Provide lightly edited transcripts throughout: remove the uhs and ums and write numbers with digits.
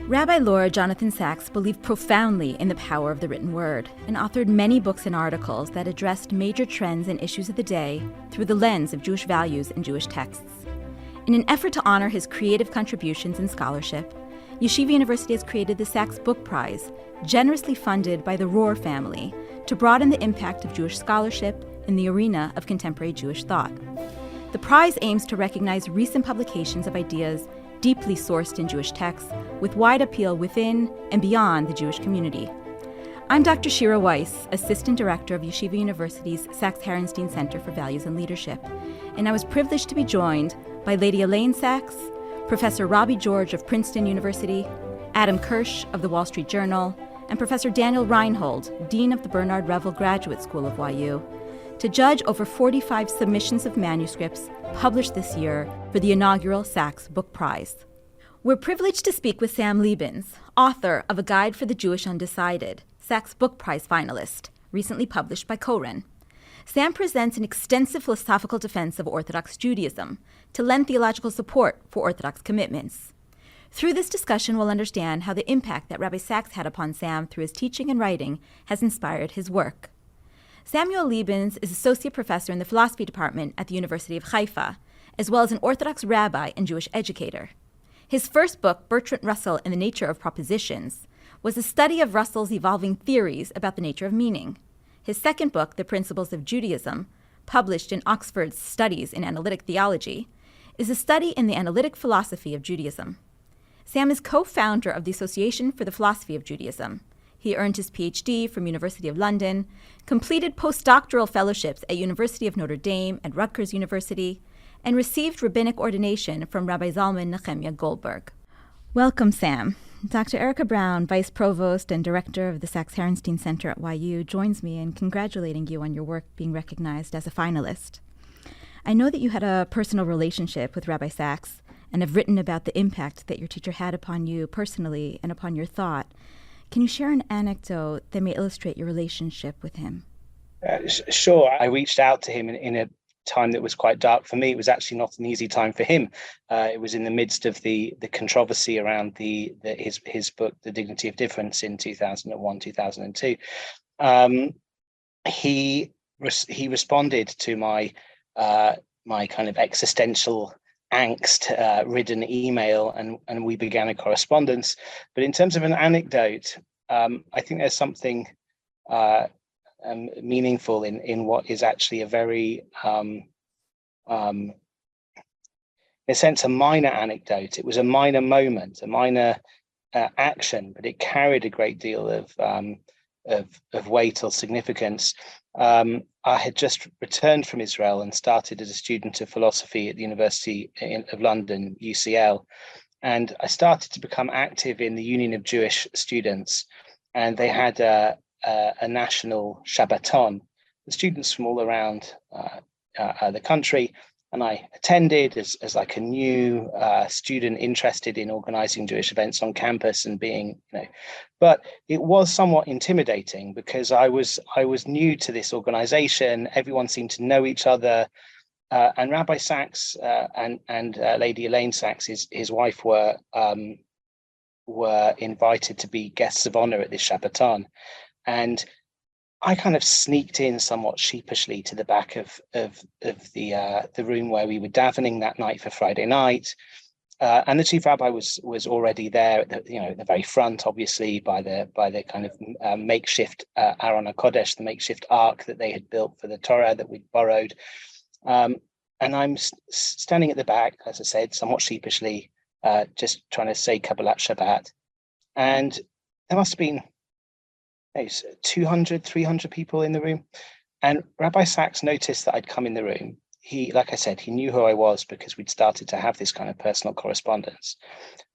Rabbi Lord Jonathan Sacks believed profoundly in the power of the written word and authored many books and articles that addressed major trends and issues of the day through the lens of Jewish values and Jewish texts. In an effort to honor his creative contributions in scholarship, Yeshiva University has created the Sacks Book Prize, generously funded by the Rohr family, to broaden the impact of Jewish scholarship in the arena of contemporary Jewish thought. The prize aims to recognize recent publications of ideas deeply sourced in Jewish texts with wide appeal within and beyond the Jewish community. I'm Dr. Shira Weiss, Assistant Director of Yeshiva University's Sacks-Herenstein Center for Values and Leadership, and I was privileged to be joined by Lady Elaine Sacks, Professor Robbie George of Princeton University, Adam Kirsch of the Wall Street Journal, and Professor Daniel Reinhold, Dean of the Bernard Revel Graduate School of YU, to judge over 45 submissions of manuscripts published this year for the inaugural Sacks Book Prize. We're privileged to speak with Sam Lebens, author of A Guide for the Jewish Undecided, Sacks Book Prize finalist, recently published by Koren. Sam presents an extensive philosophical defense of Orthodox Judaism to lend theological support for Orthodox commitments. Through this discussion, we'll understand how the impact that Rabbi Sacks had upon Sam through his teaching and writing has inspired his work. Samuel Lebens is associate professor in the philosophy department at the University of Haifa, as well as an Orthodox rabbi and Jewish educator. His first book, Bertrand Russell and the Nature of Propositions, was a study of Russell's evolving theories about the nature of meaning. His second book, The Principles of Judaism, published in Oxford's Studies in Analytic Theology, is a study in the analytic philosophy of Judaism. Sam is co-founder of the Association for the Philosophy of Judaism. He earned his PhD from University of London, completed postdoctoral fellowships at University of Notre Dame and Rutgers University, and received rabbinic ordination from Rabbi Zalman Nehemiah Goldberg. Welcome, Sam. Dr. Erica Brown, Vice Provost and Director of the Sacks-Herenstein Center at YU, joins me in congratulating you on your work being recognized as a finalist. I know that you had a personal relationship with Rabbi Sacks and have written about the impact that your teacher had upon you personally and upon your thought. Can you share an anecdote that may illustrate your relationship with him? Sure. I reached out to him in a time that was quite dark for me. It was actually not an easy time for him. It was in the midst of the controversy around his book, The Dignity of Difference, in 2001, 2002. He responded to my kind of existential angst-ridden email, and we began a correspondence. But in terms of an anecdote, I think there's something meaningful in what is actually a very, in a sense, a minor anecdote. It was a minor moment, a minor action, but it carried a great deal of weight or significance. I had just returned from Israel and started as a student of philosophy at the University of London, UCL. And I started to become active in the Union of Jewish Students. And they had a national Shabbaton, the students from all around the country. And I attended as like a new student interested in organizing Jewish events on campus and being, but it was somewhat intimidating because I was new to this organization. Everyone seemed to know each other, and Rabbi Sacks and Lady Elaine Sacks, his wife, were invited to be guests of honor at this Shabbaton, and I kind of sneaked in somewhat sheepishly to the back of the room where we were davening that night for Friday night, and the chief rabbi was already there at the very front, obviously by the kind of makeshift Aron HaKodesh, the makeshift ark that they had built for the Torah that we'd borrowed, and I'm standing at the back, as I said, somewhat sheepishly, just trying to say Kabbalat Shabbat, and there must have been 200, 300 people in the room. And Rabbi Sacks noticed that I'd come in the room. He, like I said, he knew who I was because we'd started to have this kind of personal correspondence.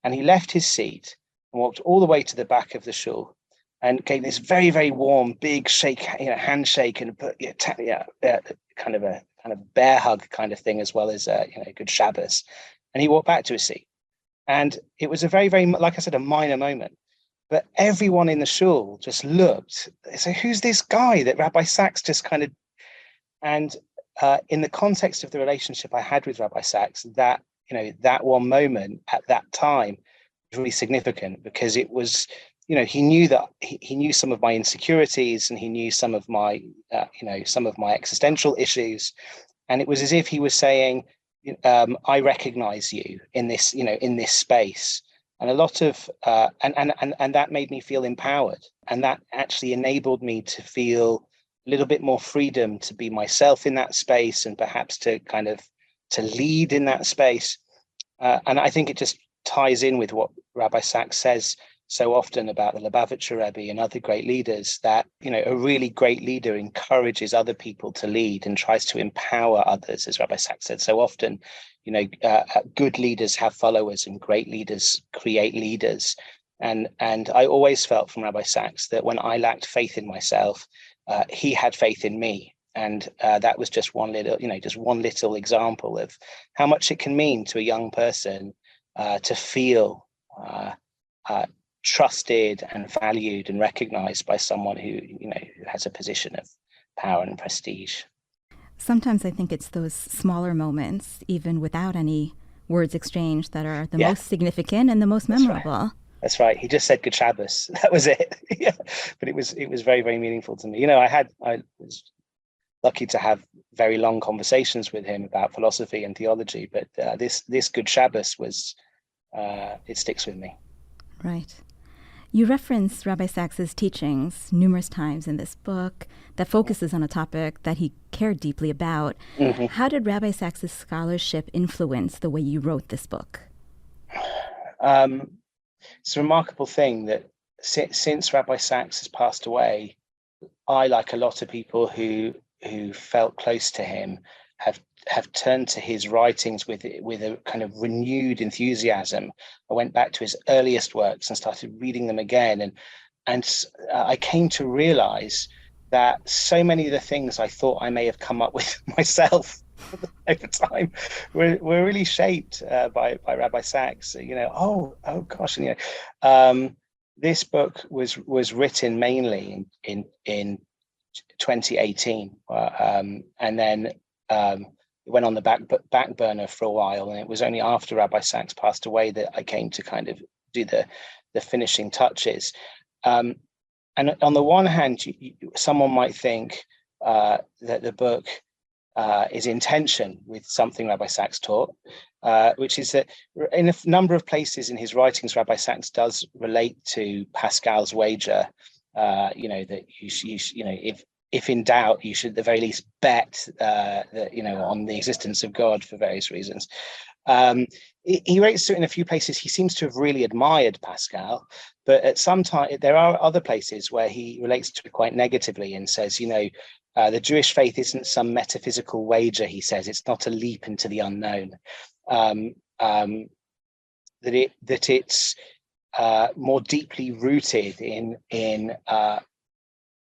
And he left his seat and walked all the way to the back of the shul and gave this very, very warm, big shake, handshake, and kind of bear hug kind of thing, as well as good Shabbos. And he walked back to his seat. And it was a very, very, like I said, a minor moment. But everyone in the shul just looked. They say, "Who's this guy that Rabbi Sacks just kind of?" And in the context of the relationship I had with Rabbi Sacks, that one moment at that time really significant, because it was, he knew that he knew some of my insecurities, and he knew some of my, some of my existential issues. And it was as if he was saying, I recognize you in this, in this space. And a lot of, and that made me feel empowered. And that actually enabled me to feel a little bit more freedom to be myself in that space, and perhaps to kind of to lead in that space. And I think it just ties in with what Rabbi Sacks says so often about the Lubavitcher Rebbe and other great leaders, that, a really great leader encourages other people to lead and tries to empower others. As Rabbi Sacks said so often, good leaders have followers, and great leaders create leaders. And I always felt from Rabbi Sacks that when I lacked faith in myself, he had faith in me. And that was just one little example of how much it can mean to a young person to feel trusted and valued and recognized by someone who has a position of power and prestige. Sometimes I think it's those smaller moments, even without any words exchanged, that are the most significant and the most memorable. That's right. He just said Good Shabbos. That was it. Yeah. But it was very, very meaningful to me. I was lucky to have very long conversations with him about philosophy and theology. But this Good Shabbos was, it sticks with me. Right. You reference Rabbi Sacks's teachings numerous times in this book that focuses on a topic that he cared deeply about. Mm-hmm. How did Rabbi Sacks's scholarship influence the way you wrote this book? It's a remarkable thing that since Rabbi Sacks has passed away, I, like a lot of people who felt close to him, have turned to his writings with a kind of renewed enthusiasm. I went back to his earliest works and started reading them again, and I came to realize that so many of the things I thought I may have come up with myself over time were really shaped by Rabbi Sacks. Oh gosh, this book was written mainly in 2018, and then it went on the back burner for a while, and it was only after Rabbi Sacks passed away that I came to kind of do the finishing touches. And on the one hand, someone might think that the book is in tension with something Rabbi Sacks taught, which is that in a number of places in his writings, Rabbi Sacks does relate to Pascal's wager. That if in doubt, you should at the very least bet on the existence of God for various reasons. He relates to it in a few places. He seems to have really admired Pascal, but at some time there are other places where he relates to it quite negatively and says, the Jewish faith isn't some metaphysical wager. He says it's not a leap into the unknown. That it's more deeply rooted in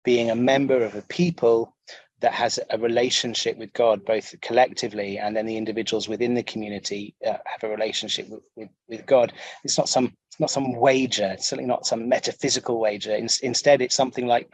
being a member of a people that has a relationship with God, both collectively and then the individuals within the community have a relationship with God. It's not some wager. It's certainly not some metaphysical wager. Instead, it's something like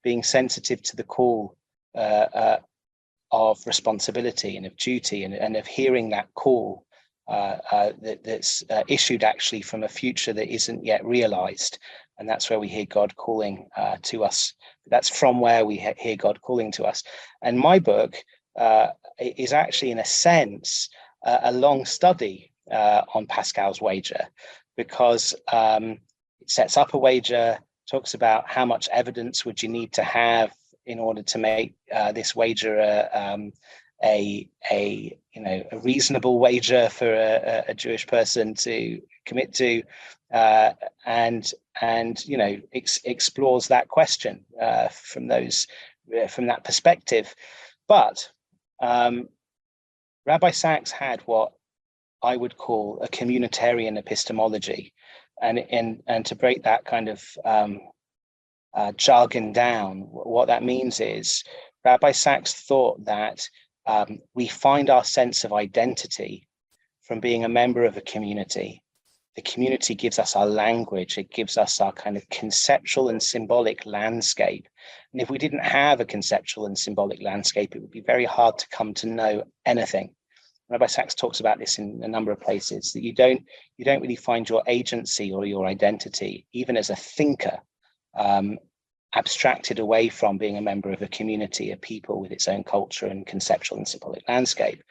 being sensitive to the call of responsibility and of duty, and of hearing that call that's issued actually from a future that isn't yet realized. And that's where we hear God calling to us. That's from where we hear God calling to us. And my book is actually, in a sense, a long study on Pascal's wager, because it sets up a wager, talks about how much evidence would you need to have in order to make this wager a reasonable wager for a Jewish person to commit to, and explores that question from that perspective. But Rabbi Sacks had what I would call a communitarian epistemology, and to break that kind of jargon down, what that means is Rabbi Sacks thought that we find our sense of identity from being a member of a community. The community gives us our language. It gives us our kind of conceptual and symbolic landscape. And if we didn't have a conceptual and symbolic landscape, it would be very hard to come to know anything. Rabbi Sacks talks about this in a number of places, that you don't really find your agency or your identity, even as a thinker, abstracted away from being a member of a community, a people with its own culture and conceptual and symbolic landscape.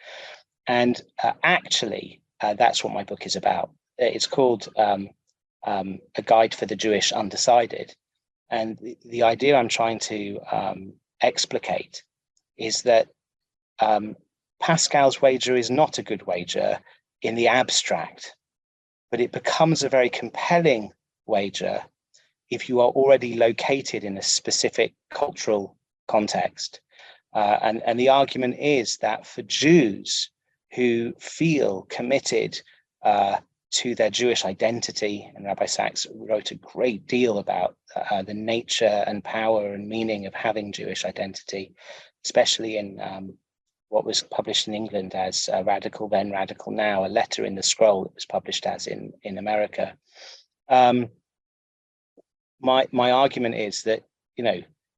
And actually, that's what my book is about. It's called A Guide for the Jewish Undecided. And the idea I'm trying to explicate is that Pascal's wager is not a good wager in the abstract, but it becomes a very compelling wager if you are already located in a specific cultural context. And the argument is that for Jews who feel committed to their Jewish identity, and Rabbi Sacks wrote a great deal about the nature and power and meaning of having Jewish identity, especially in what was published in England as Radical Then, Radical Now, a letter in the scroll that was published as in America. My argument is that,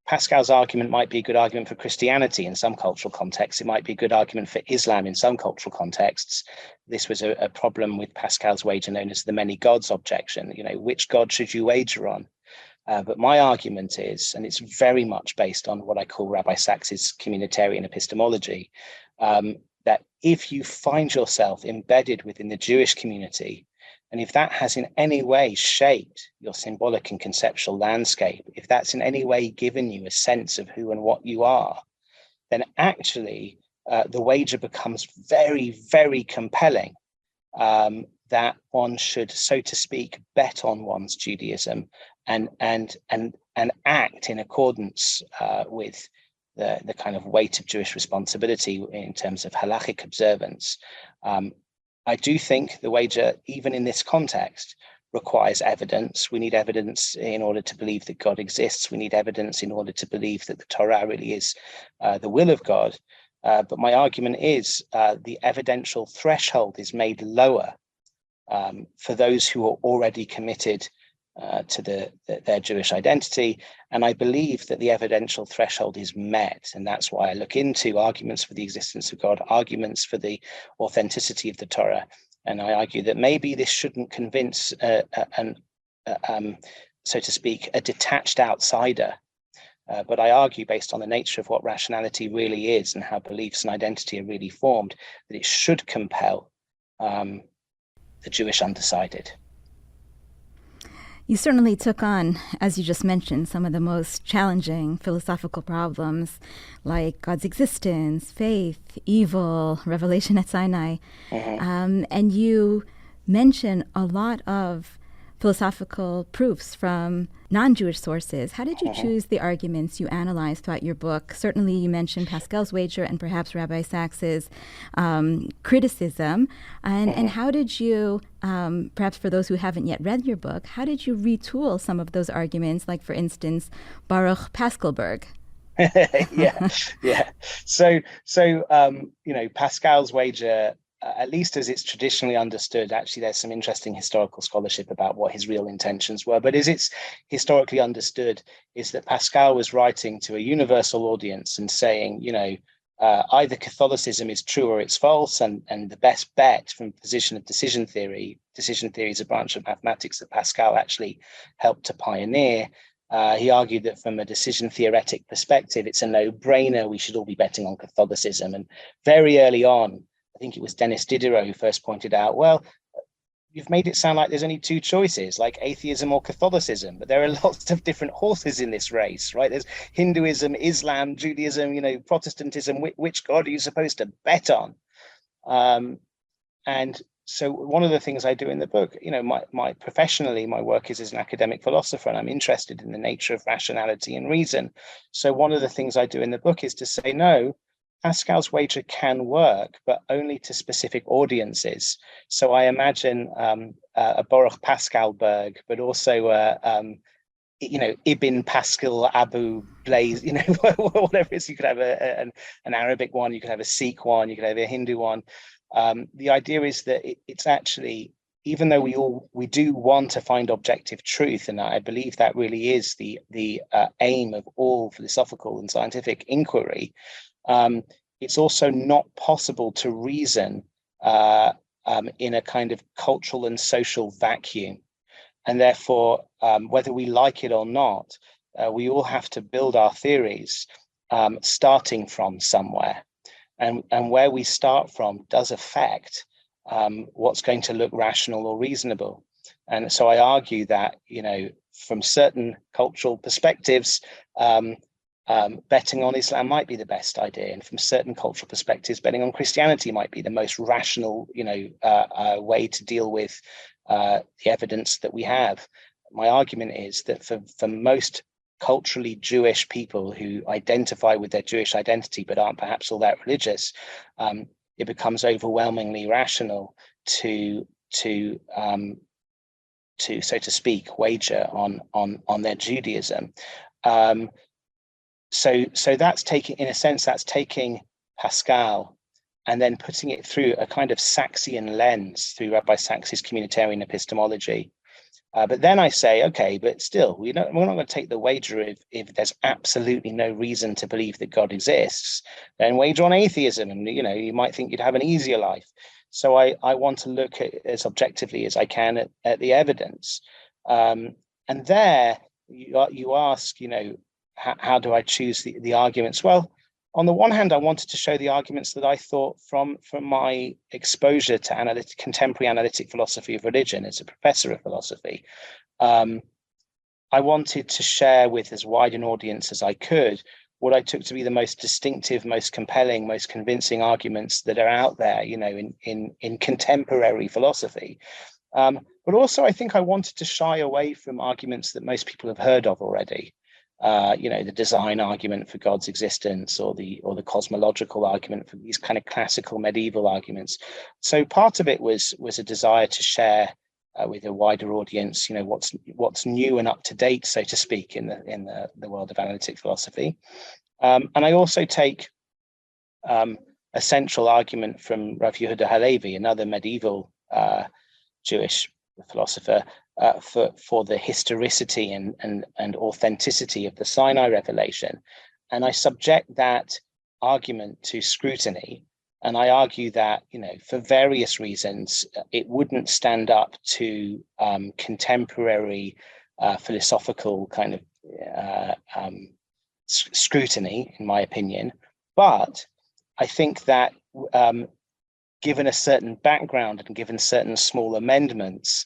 Pascal's argument might be a good argument for Christianity in some cultural contexts. It might be a good argument for Islam in some cultural contexts. This was a problem with Pascal's wager known as the many gods objection. Which God should you wager on? But my argument is, and it's very much based on what I call Rabbi Sacks's communitarian epistemology, that if you find yourself embedded within the Jewish community, and if that has in any way shaped your symbolic and conceptual landscape, if that's in any way given you a sense of who and what you are, then actually the wager becomes very, very compelling, that one should, so to speak, bet on one's Judaism and act in accordance with the kind of weight of Jewish responsibility in terms of halachic observance. I do think the wager, even in this context, requires evidence. We need evidence in order to believe that God exists. We need evidence in order to believe that the Torah really is the will of God. But my argument is the evidential threshold is made lower for those who are already committed to their Jewish identity. And I believe that the evidential threshold is met. And that's why I look into arguments for the existence of God, arguments for the authenticity of the Torah. And I argue that maybe this shouldn't convince, so to speak, a detached outsider. But I argue, based on the nature of what rationality really is and how beliefs and identity are really formed, that it should compel the Jewish undecided. You certainly took on, as you just mentioned, some of the most challenging philosophical problems like God's existence, faith, evil, revelation at Sinai. And you mention a lot of philosophical proofs from non-Jewish sources. How did you choose the arguments you analyzed throughout your book? Certainly you mentioned Pascal's wager and perhaps Rabbi Sacks's criticism. And how did you, perhaps for those who haven't yet read your book, how did you retool some of those arguments, like, for instance, Baruch Pascalberg? Yeah. So Pascal's wager, at least as it's traditionally understood, actually there's some interesting historical scholarship about what his real intentions were, but as it's historically understood is that Pascal was writing to a universal audience and saying, either Catholicism is true or it's false, and the best bet from the position of decision theory is a branch of mathematics that Pascal actually helped to pioneer. He argued that from a decision theoretic perspective, it's a no-brainer. We should all be betting on Catholicism. And very early on, I think it was Denis Diderot who first pointed out, well, you've made it sound like there's only two choices, like atheism or Catholicism, but there are lots of different horses in this race, right? There's Hinduism, Islam, Judaism, Protestantism. Which God are you supposed to bet on? And so one of the things I do in the book, my professionally, my work is as an academic philosopher, and I'm interested in the nature of rationality and reason. So one of the things I do in the book is to say, no, Pascal's wager can work, but only to specific audiences. So I imagine a Baruch Pascalberg, but also Ibn Pascal Abu Blaze, whatever it is. You could have an Arabic one, you could have a Sikh one, you could have a Hindu one. The idea is that it's actually, even though we do want to find objective truth, and I believe that really is the aim of all philosophical and scientific inquiry, it's also not possible to reason in a kind of cultural and social vacuum. And therefore, whether we like it or not, we all have to build our theories starting from somewhere. And where we start from does affect what's going to look rational or reasonable. And so I argue that, from certain cultural perspectives, betting on Islam might be the best idea, and from certain cultural perspectives, betting on Christianity might be the most rational, way to deal with the evidence that we have. My argument is that for most culturally Jewish people who identify with their Jewish identity but aren't perhaps all that religious, it becomes overwhelmingly rational to so to speak wager on their Judaism. So that's taking Pascal and then putting it through a kind of Sacksian lens through Rabbi Sacks's communitarian epistemology. But then I say, okay, but still, we're not going to take the wager if there's absolutely no reason to believe that God exists. Then wager on atheism, and you might think you'd have an easier life. So I want to look at as objectively as I can at the evidence. And there you ask, how do I choose the arguments? Well, on the one hand, I wanted to show the arguments that I thought from my exposure to contemporary analytic philosophy of religion as a professor of philosophy. I wanted to share with as wide an audience as I could what I took to be the most distinctive, most compelling, most convincing arguments that are out there, in contemporary philosophy. But also, I think I wanted to shy away from arguments that most people have heard of already. The design argument for God's existence, or the cosmological argument, for these kind of classical medieval arguments. So part of it was a desire to share with a wider audience, what's new and up to date, so to speak, in the world of analytic philosophy. And I also take a central argument from Rav Yehuda Halevi, another medieval Jewish philosopher, for the historicity and authenticity of the Sinai revelation. And I subject that argument to scrutiny. And I argue that, for various reasons, it wouldn't stand up to contemporary philosophical kind of scrutiny, in my opinion. But I think that given a certain background and given certain small amendments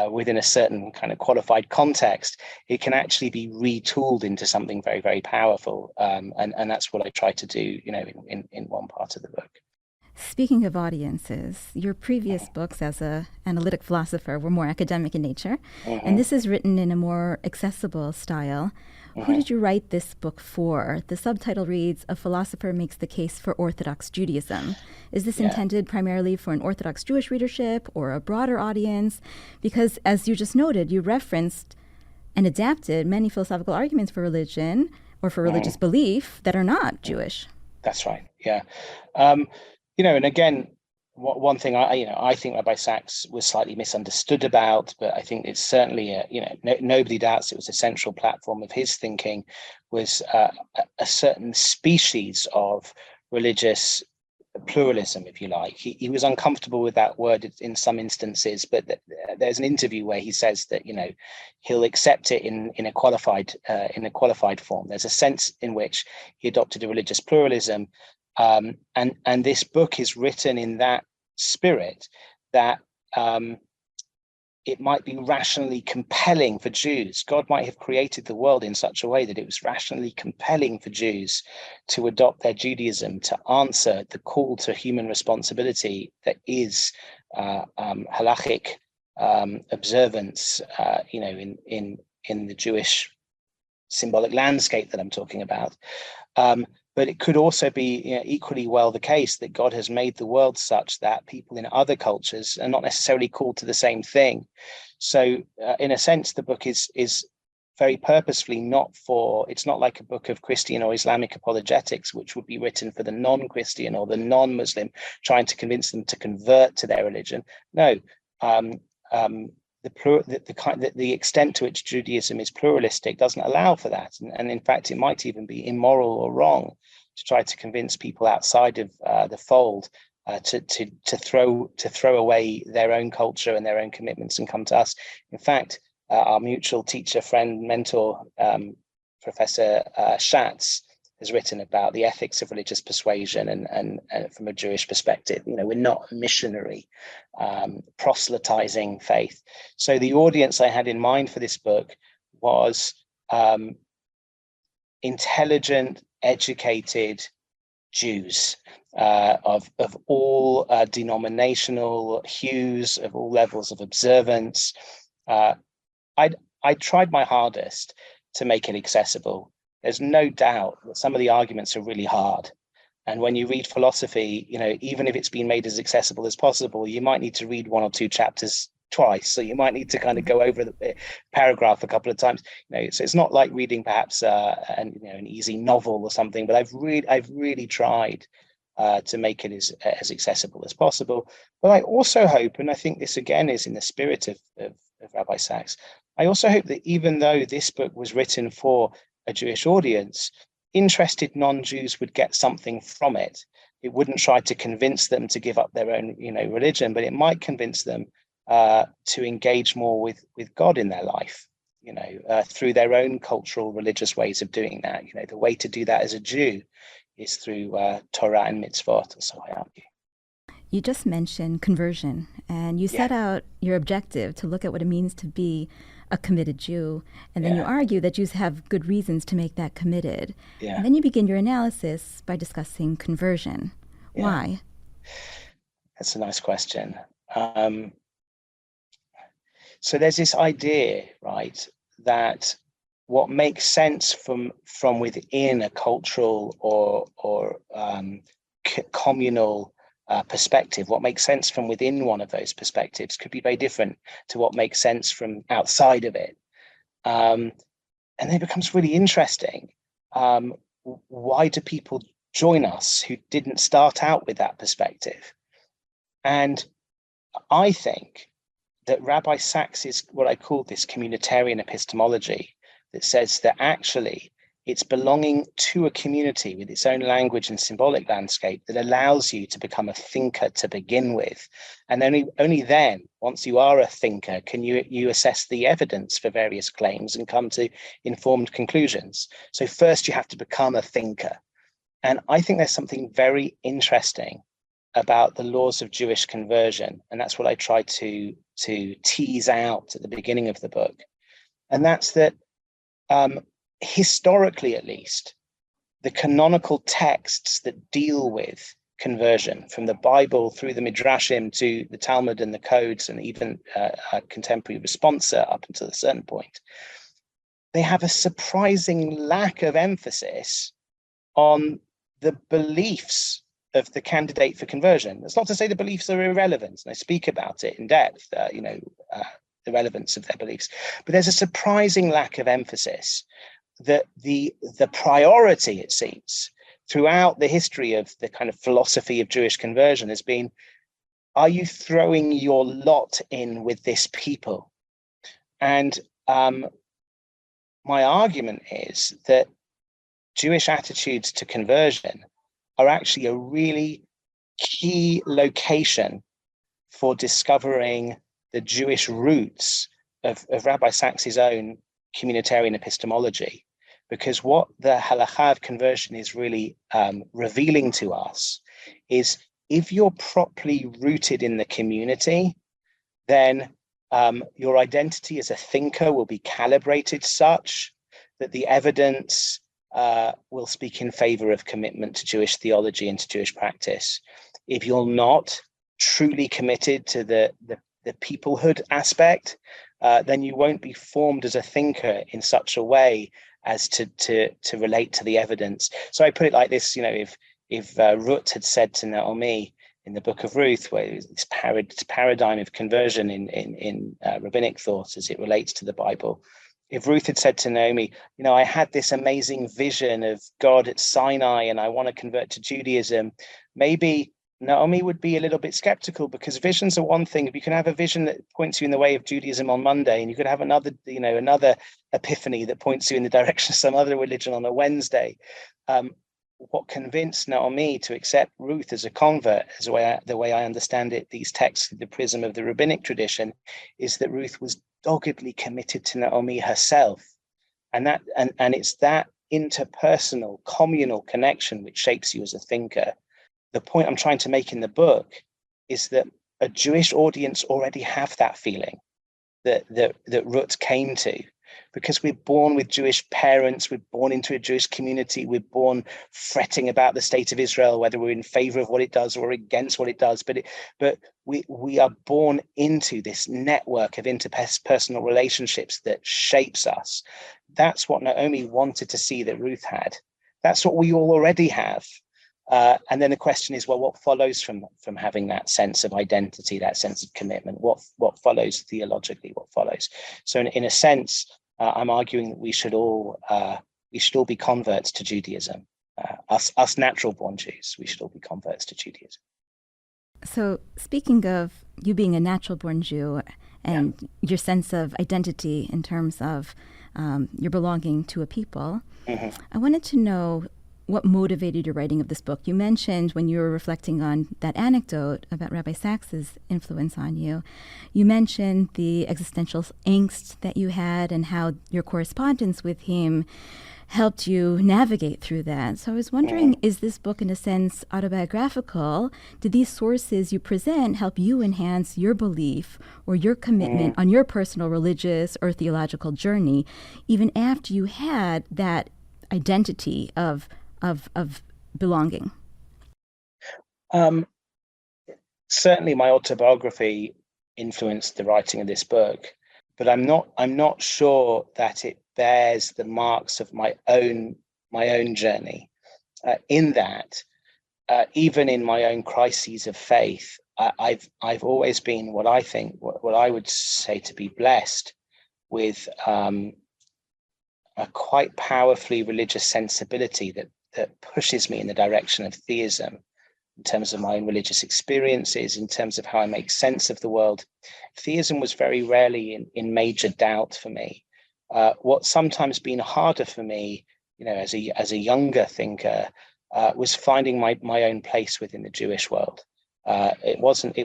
within a certain kind of qualified context, it can actually be retooled into something very, very powerful. And that's what I try to do, in one part of the book. Speaking of audiences, your previous books as an analytic philosopher were more academic in nature, and this is written in a more accessible style. Who did you write this book for? The subtitle reads, "A Philosopher Makes the Case for Orthodox Judaism." Is this intended primarily for an Orthodox Jewish readership or a broader audience? Because, as you just noted, you referenced and adapted many philosophical arguments for religion or for religious belief that are not Jewish. That's right, yeah. And again, one thing I think Rabbi Sacks was slightly misunderstood about, but I think it's certainly nobody doubts it was a central platform of his thinking, was a certain species of religious pluralism, if you like. He was uncomfortable with that word in some instances, but there's an interview where he says that he'll accept it in a qualified form. There's a sense in which he adopted a religious pluralism. And this book is written in that spirit, that it might be rationally compelling for Jews. God might have created the world in such a way that it was rationally compelling for Jews to adopt their Judaism, to answer the call to human responsibility that is halachic observance, in the Jewish symbolic landscape that I'm talking about. But it could also be equally well the case that God has made the world such that people in other cultures are not necessarily called to the same thing. So in a sense, the book is very purposefully it's not like a book of Christian or Islamic apologetics, which would be written for the non-Christian or the non-Muslim, trying to convince them to convert to their religion. No, the extent to which Judaism is pluralistic doesn't allow for that, and in fact, it might even be immoral or wrong to try to convince people outside of the fold to throw away their own culture and their own commitments and come to us. In fact, our mutual teacher, friend, mentor, Professor Schatz, has written about the ethics of religious persuasion and from a Jewish perspective. We're not missionary, proselytizing faith. So the audience I had in mind for this book was intelligent, educated Jews of all denominational hues, of all levels of observance. I tried my hardest to make it accessible. There's no doubt that some of the arguments are really hard. And when you read philosophy, even if it's been made as accessible as possible, you might need to read one or two chapters twice. So you might need to kind of go over the paragraph a couple of times. So it's not like reading perhaps an easy novel or something, but I've really tried to make it as accessible as possible. But I also hope, and I think this again is in the spirit of Rabbi Sacks, I also hope that even though this book was written for a Jewish audience, interested non-Jews would get something from it. It wouldn't try to convince them to give up their own, religion, but it might convince them to engage more with God in their life, through their own cultural, religious ways of doing that. The way to do that as a Jew is through Torah and mitzvot, or so I argue. You just mentioned conversion, and you set out your objective to look at what it means to be a committed Jew, and then you argue that Jews have good reasons to make that committed. And then you begin your analysis by discussing conversion. Why? That's a nice question. So there's this idea, right, that what makes sense from within a cultural or communal perspective, what makes sense from within one of those perspectives could be very different to what makes sense from outside of it. And then it becomes really interesting. Why do people join us who didn't start out with that perspective? And I think that Rabbi Sacks is what I call this communitarian epistemology that says that actually it's belonging to a community with its own language and symbolic landscape that allows you to become a thinker to begin with. And only then, once you are a thinker, can you assess the evidence for various claims and come to informed conclusions. So first you have to become a thinker. And I think there's something very interesting about the laws of Jewish conversion. And that's what I tried to tease out at the beginning of the book. And that's that historically, at least, the canonical texts that deal with conversion, from the Bible through the Midrashim to the Talmud and the codes, and even a contemporary responsa up until a certain point, they have a surprising lack of emphasis on the beliefs of the candidate for conversion. That's not to say the beliefs are irrelevant, and I speak about it in depth, the relevance of their beliefs, but there's a surprising lack of emphasis that the priority, it seems, throughout the history of the kind of philosophy of Jewish conversion has been, are you throwing your lot in with this people? And my argument is that Jewish attitudes to conversion are actually a really key location for discovering the Jewish roots of Rabbi Sacks's own communitarian epistemology, because what the halakha of conversion is really revealing to us is, if you're properly rooted in the community, then your identity as a thinker will be calibrated such that the evidence will speak in favor of commitment to Jewish theology and to Jewish practice. If you're not truly committed to the peoplehood aspect, then you won't be formed as a thinker in such a way as to relate to the evidence. So I put it like this: if Ruth had said to Naomi in the Book of Ruth, where this paradigm of conversion in rabbinic thought as it relates to the Bible, if Ruth had said to Naomi, I had this amazing vision of God at Sinai and I want to convert to Judaism, maybe Naomi would be a little bit skeptical, because visions are one thing. If you can have a vision that points you in the way of Judaism on Monday, and you could have another epiphany that points you in the direction of some other religion on a Wednesday. what convinced Naomi to accept Ruth as a convert, as the way I understand it, these texts through the prism of the rabbinic tradition, is that Ruth was doggedly committed to Naomi herself. And it's that interpersonal, communal connection which shapes you as a thinker. The point I'm trying to make in the book is that a Jewish audience already have that feeling that Ruth came to, because we're born with Jewish parents, we're born into a Jewish community, we're born fretting about the state of Israel, whether we're in favor of what it does or against what it does. But we are born into this network of interpersonal relationships that shapes us. That's what Naomi wanted to see that Ruth had. That's what we all already have. And then the question is, well, what follows from having that sense of identity, that sense of commitment? What follows theologically? What follows? So in a sense, I'm arguing that we should all be converts to Judaism. Us natural-born Jews, we should all be converts to Judaism. So speaking of you being a natural-born Jew and your sense of identity in terms of your belonging to a people, I wanted to know what motivated your writing of this book. You mentioned when you were reflecting on that anecdote about Rabbi Sacks' influence on you, you mentioned the existential angst that you had and how your correspondence with him helped you navigate through that. So I was wondering, is this book in a sense autobiographical? Did these sources you present help you enhance your belief or your commitment on your personal religious or theological journey, even after you had that identity of belonging? Certainly my autobiography influenced the writing of this book, but I'm not sure that it bears the marks of my own journey. In that, even in my own crises of faith, I've always been what I would say to be blessed with a quite powerfully religious sensibility that pushes me in the direction of theism, in terms of my own religious experiences, in terms of how I make sense of the world. Theism was very rarely in major doubt for me. What's sometimes been harder for me, as a younger thinker, was finding my own place within the Jewish world. It wasn't,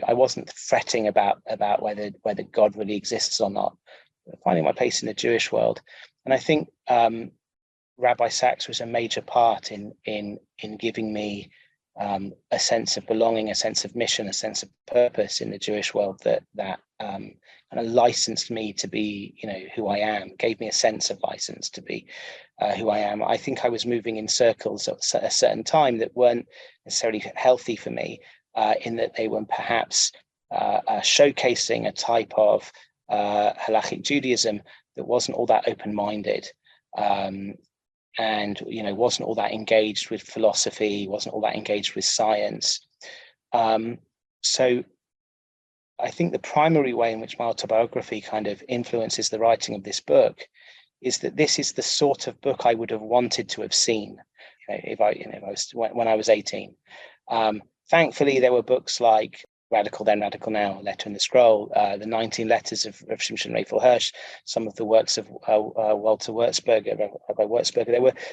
I wasn't fretting about whether God really exists or not. Finding my place in the Jewish world, and I think Rabbi Sacks was a major part in giving me a sense of belonging, a sense of mission, a sense of purpose in the Jewish world that kind of licensed me to be, who I am, gave me a sense of license to be who I am. I think I was moving in circles at a certain time that weren't necessarily healthy for me, in that they were perhaps showcasing a type of halachic Judaism that wasn't all that open-minded. And wasn't all that engaged with philosophy, wasn't all that engaged with science. So I think the primary way in which my autobiography kind of influences the writing of this book is that this is the sort of book I would have wanted to have seen when I was 18. Thankfully, there were books like Radical Then, Radical Now, Letter in the Scroll, the 19 letters of Shimshon Raphael Hirsch, some of the works of Walter Wurzburger, Rabbi Wurzburger.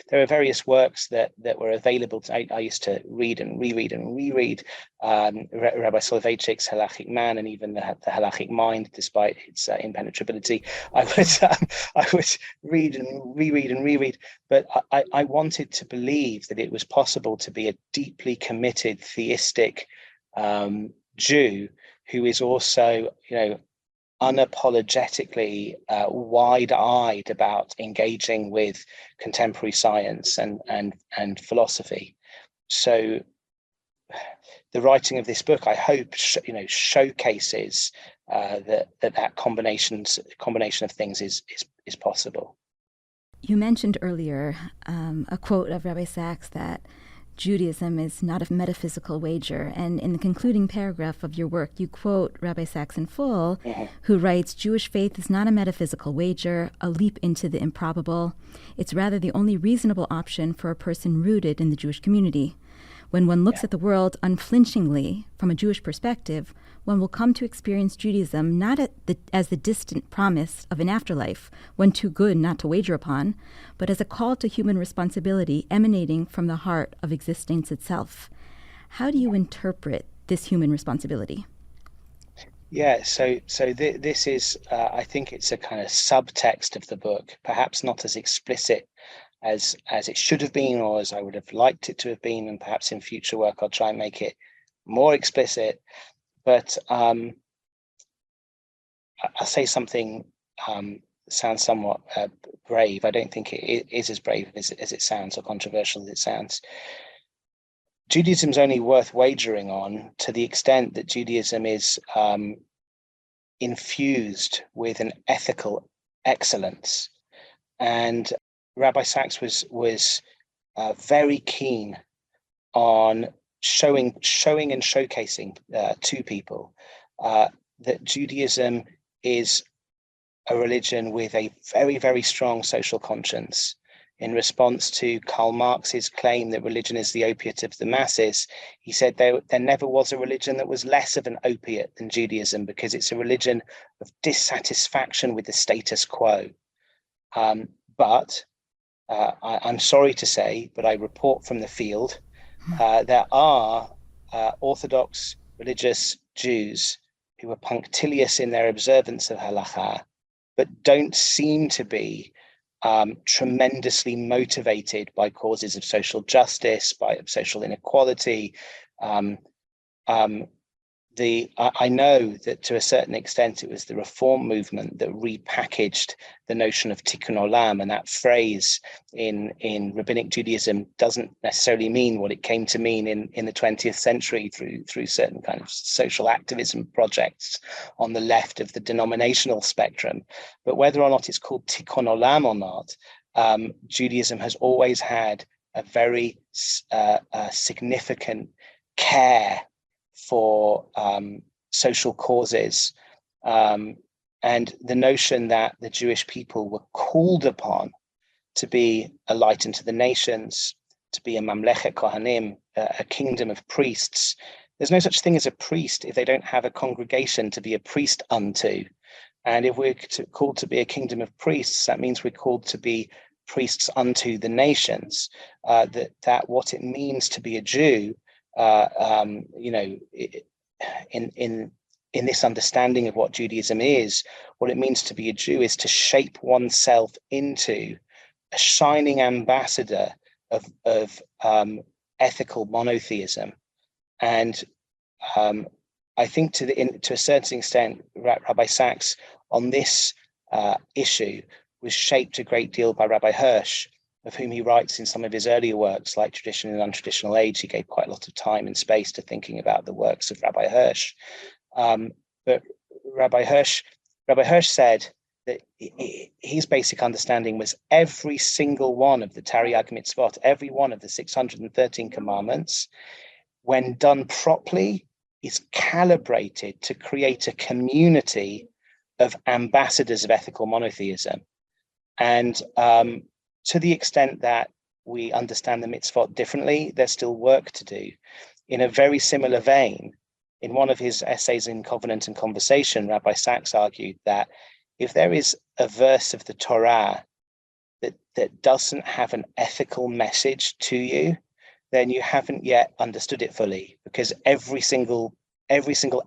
There were various works that were available. I used to read and reread Rabbi Soloveitchik's Halachic Man and even the Halachic Mind, despite its impenetrability. I would read and reread. But I wanted to believe that it was possible to be a deeply committed theistic Jew who is also, unapologetically wide-eyed about engaging with contemporary science and philosophy. So the writing of this book, I hope, showcases that combination of things is possible. You mentioned earlier a quote of Rabbi Sacks that Judaism is not a metaphysical wager. And in the concluding paragraph of your work, you quote Rabbi Sacks in full, who writes, "Jewish faith is not a metaphysical wager, a leap into the improbable. It's rather the only reasonable option for a person rooted in the Jewish community. When one looks at the world unflinchingly from a Jewish perspective, one will come to experience Judaism not as the distant promise of an afterlife, one too good not to wager upon, but as a call to human responsibility emanating from the heart of existence itself. How do you interpret this human responsibility? Yeah, this is, I think it's a kind of subtext of the book, perhaps not as explicit as it should have been, or as I would have liked it to have been, and perhaps in future work I'll try and make it more explicit. But I'll say something sounds somewhat brave. I don't think it is as brave as it sounds, or controversial as it sounds. Judaism's only worth wagering on to the extent that Judaism is infused with an ethical excellence. And Rabbi Sacks was very keen on showing and showcasing to people that Judaism is a religion with a very, very strong social conscience. In response to Karl Marx's claim that religion is the opiate of the masses, he said there never was a religion that was less of an opiate than Judaism, because it's a religion of dissatisfaction with the status quo. But I'm sorry to say, but I report from the field, there are Orthodox religious Jews who are punctilious in their observance of halakha, but don't seem to be tremendously motivated by causes of social justice, by social inequality. I know that to a certain extent it was the Reform movement that repackaged the notion of tikkun olam, and that phrase in rabbinic Judaism doesn't necessarily mean what it came to mean in the 20th century through certain kind of social activism projects on the left of the denominational spectrum. But whether or not it's called tikkun olam or not, Judaism has always had a very significant care for social causes, and the notion that the Jewish people were called upon to be a light unto the nations, to be a mamlechet kohanim, a kingdom of priests. There's no such thing as a priest if they don't have a congregation to be a priest unto. And if we're called to be a kingdom of priests, that means we're called to be priests unto the nations. That what it means to be a Jew, in this understanding of what Judaism is, what it means to be a Jew is to shape oneself into a shining ambassador of ethical monotheism. And I think to a certain extent, Rabbi Sacks on this issue was shaped a great deal by Rabbi Hirsch, of whom he writes in some of his earlier works, like Tradition and Untraditional Age. He gave quite a lot of time and space to thinking about the works of Rabbi Hirsch. But Rabbi Hirsch said that his basic understanding was every single one of the Tariag mitzvot, every one of the 613 commandments, when done properly, is calibrated to create a community of ambassadors of ethical monotheism. And to the extent that we understand the mitzvot differently, there's still work to do. In a very similar vein, in one of his essays in Covenant and Conversation, Rabbi Sacks argued that if there is a verse of the Torah that doesn't have an ethical message to you, then you haven't yet understood it fully, because every single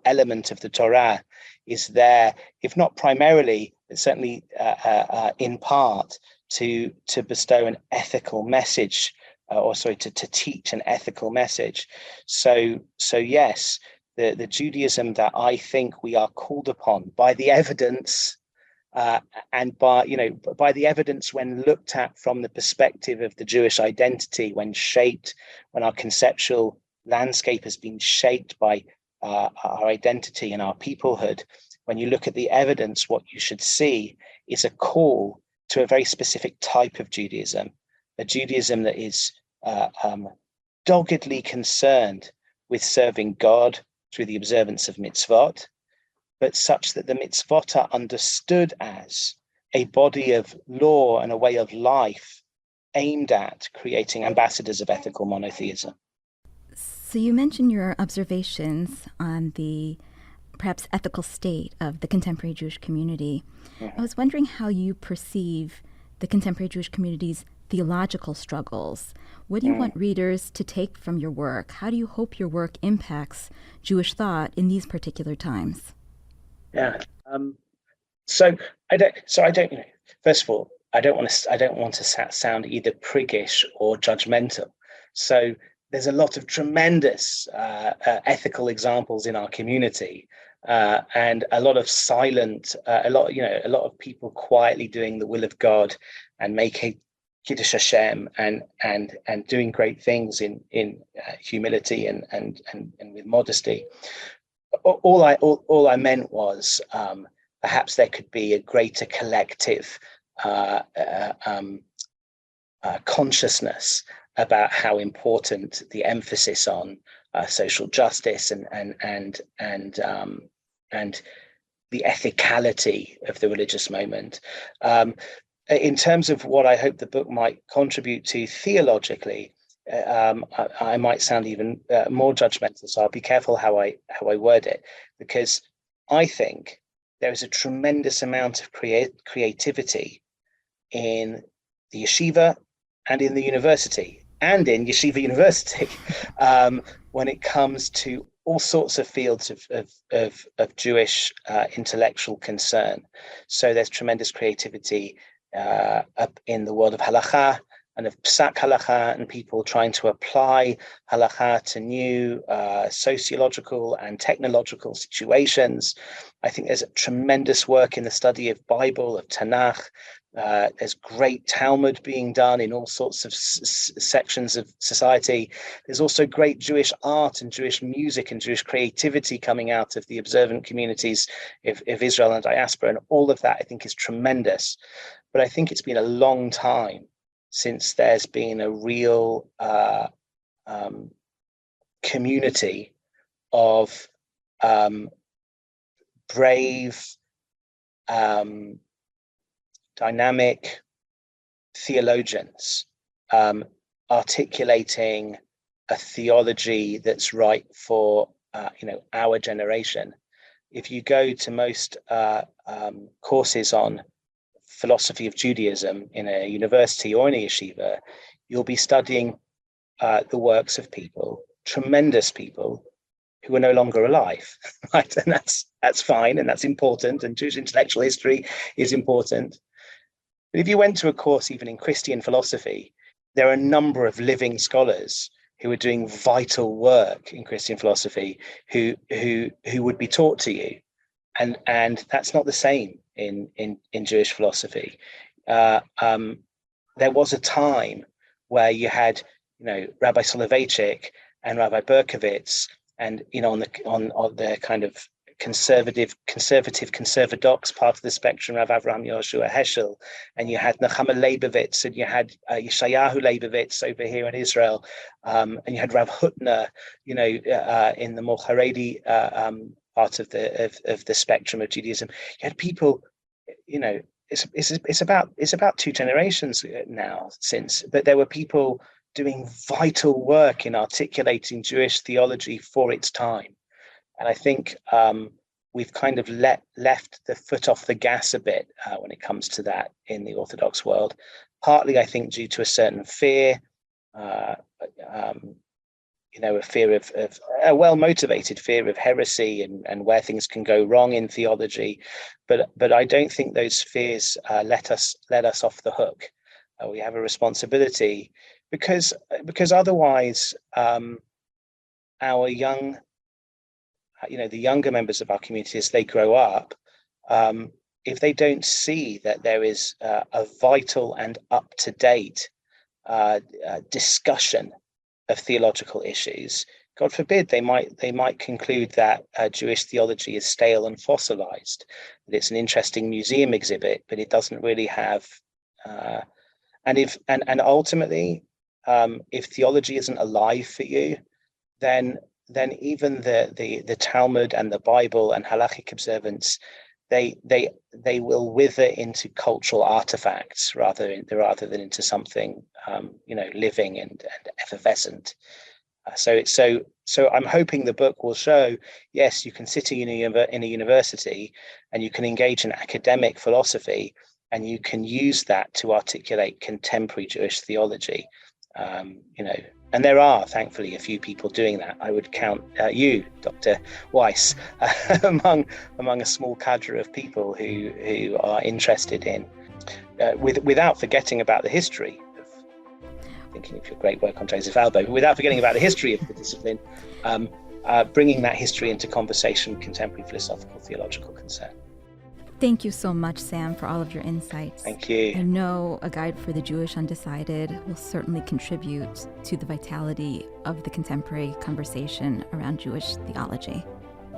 element of the Torah is there, if not primarily, but certainly in part, to bestow an ethical message, to teach an ethical message. So yes, the Judaism that I think we are called upon by the evidence, and by the evidence when looked at from the perspective of the Jewish identity, when our conceptual landscape has been shaped by our identity and our peoplehood, when you look at the evidence, what you should see is a call to a very specific type of Judaism, a Judaism that is doggedly concerned with serving God through the observance of mitzvot, but such that the mitzvot are understood as a body of law and a way of life aimed at creating ambassadors of ethical monotheism. So you mentioned your observations on the perhaps ethical state of the contemporary Jewish community. I was wondering how you perceive the contemporary Jewish community's theological struggles. What do you want readers to take from your work? How do you hope your work impacts Jewish thought in these particular times? Yeah. So I don't. First of all, I don't want to sound either priggish or judgmental. So there's a lot of tremendous ethical examples in our community, and a lot of silent, a lot of people quietly doing the will of God and making Kiddush Hashem and doing great things in humility and with modesty. All I meant was perhaps there could be a greater collective consciousness about how important the emphasis on social justice and the ethicality of the religious moment. In terms of what I hope the book might contribute to theologically, I might sound even more judgmental, so I'll be careful how I word it, because I think there is a tremendous amount of creativity in the yeshiva and in the university and in Yeshiva University when it comes to all sorts of fields of Jewish intellectual concern. So there's tremendous creativity up in the world of halakha and of psak halakha, and people trying to apply halakha to new sociological and technological situations. I think there's a tremendous work in the study of Bible, of Tanakh. There's great Talmud being done in all sorts of sections of society. There's also great Jewish art and Jewish music and Jewish creativity coming out of the observant communities of Israel and diaspora, and all of that I think is tremendous. But I think it's been a long time since there's been a real community of brave, dynamic theologians articulating a theology that's right for our generation. If you go to most courses on philosophy of Judaism in a university or in a yeshiva, you'll be studying the works of people, tremendous people who are no longer alive, right? And that's fine, and that's important, and Jewish intellectual history is important. But if you went to a course even in Christian philosophy, there are a number of living scholars who are doing vital work in Christian philosophy who would be taught to you, and that's not the same in Jewish philosophy. There was a time where you had Rabbi Soloveitchik and Rabbi Berkovitz, and on the kind of conservadox part of the spectrum, Rav Avraham Yehoshua Heschel, and you had Nechama Leibovitz, and you had Yeshayahu Leibovitz over here in Israel, and you had Rav Hutner, in the more Haredi part of the spectrum of Judaism. You had people, it's about two generations now since, but there were people doing vital work in articulating Jewish theology for its time. And I think we've kind of left the foot off the gas a bit when it comes to that in the Orthodox world, partly, I think, due to a certain fear, a fear of a well-motivated fear of heresy and where things can go wrong in theology. But I don't think those fears let us off the hook. We have a responsibility because otherwise our young, the younger members of our community, as they grow up, if they don't see that there is a vital and up-to-date discussion of theological issues, God forbid, they might conclude that Jewish theology is stale and fossilized, that it's an interesting museum exhibit, but it doesn't really have. And ultimately, if theology isn't alive for you, then even the Talmud and the Bible and halachic observance, they will wither into cultural artifacts rather than into something living and effervescent. So I'm hoping the book will show, yes, you can sit in a university and you can engage in academic philosophy, and you can use that to articulate contemporary Jewish theology. And there are, thankfully, a few people doing that. I would count you, Dr. Weiss, among a small cadre of people who are interested in, without forgetting about the history of, thinking of your great work on Joseph Albo, without forgetting about the history of the discipline, bringing that history into conversation with contemporary philosophical theological concern. Thank you so much, Sam, for all of your insights. Thank you. I know A Guide for the Jewish Undecided will certainly contribute to the vitality of the contemporary conversation around Jewish theology.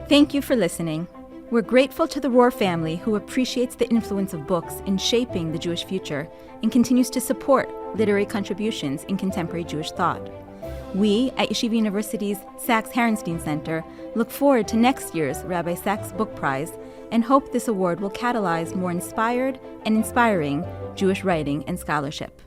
Thank you for listening. We're grateful to the Rohr family, who appreciates the influence of books in shaping the Jewish future and continues to support literary contributions in contemporary Jewish thought. We at Yeshiva University's Sacks-Herenstein Center look forward to next year's Rabbi Sacks Book Prize and hope this award will catalyze more inspired and inspiring Jewish writing and scholarship.